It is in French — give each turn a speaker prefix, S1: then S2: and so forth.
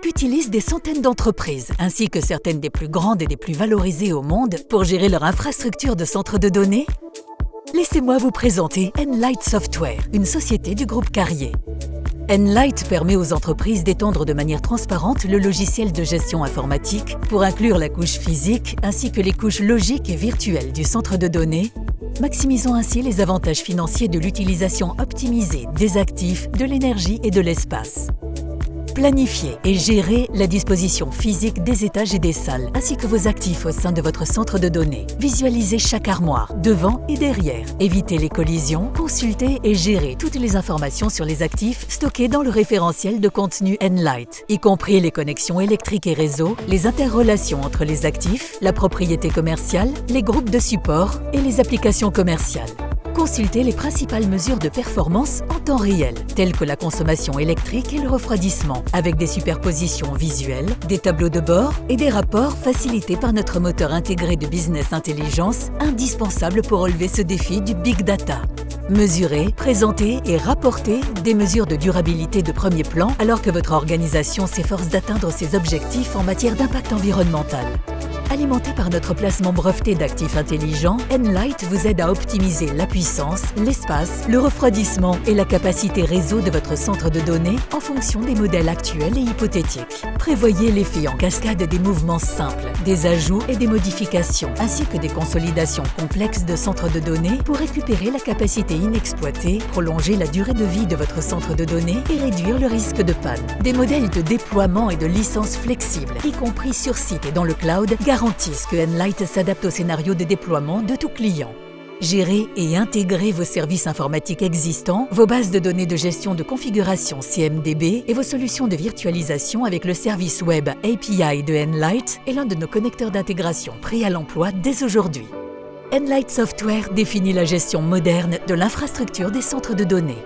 S1: utilisent des centaines d'entreprises, ainsi que certaines des plus grandes et des plus valorisées au monde, pour gérer leur infrastructure de centres de données? Laissez-moi vous présenter Enlight Software, une société du groupe Carrier. Enlight permet aux entreprises d'étendre de manière transparente le logiciel de gestion informatique pour inclure la couche physique ainsi que les couches logiques et virtuelles du centre de données, maximisant ainsi les avantages financiers de l'utilisation optimisée des actifs, de l'énergie et de l'espace. Planifiez et gérez la disposition physique des étages et des salles, ainsi que vos actifs au sein de votre centre de données. Visualisez chaque armoire, devant et derrière. Évitez les collisions, consultez et gérez toutes les informations sur les actifs stockés dans le référentiel de contenu Enlight, y compris les connexions électriques et réseaux, les interrelations entre les actifs, la propriété commerciale, les groupes de support et les applications commerciales. Consultez les principales mesures de performance en temps réel, telles que la consommation électrique et le refroidissement, avec des superpositions visuelles, des tableaux de bord et des rapports facilités par notre moteur intégré de business intelligence, indispensable pour relever ce défi du big data. Mesurer, présenter et rapporter des mesures de durabilité de premier plan alors que votre organisation s'efforce d'atteindre ses objectifs en matière d'impact environnemental. Alimenté par notre placement breveté d'actifs intelligents, Enlight vous aide à optimiser la puissance, l'espace, le refroidissement et la capacité réseau de votre centre de données en fonction des modèles actuels et hypothétiques. Prévoyez l'effet en cascade des mouvements simples, des ajouts et des modifications, ainsi que des consolidations complexes de centres de données pour récupérer la capacité inexploitée, prolonger la durée de vie de votre centre de données et réduire le risque de panne. Des modèles de déploiement et de licences flexibles, y compris sur site et dans le cloud, garantissent que Enlight s'adapte au scénario de déploiement de tout client. Gérez et intégrez vos services informatiques existants, vos bases de données de gestion de configuration CMDB et vos solutions de virtualisation avec le service web API de Enlight et l'un de nos connecteurs d'intégration prêts à l'emploi dès aujourd'hui. Enlight Software définit la gestion moderne de l'infrastructure des centres de données.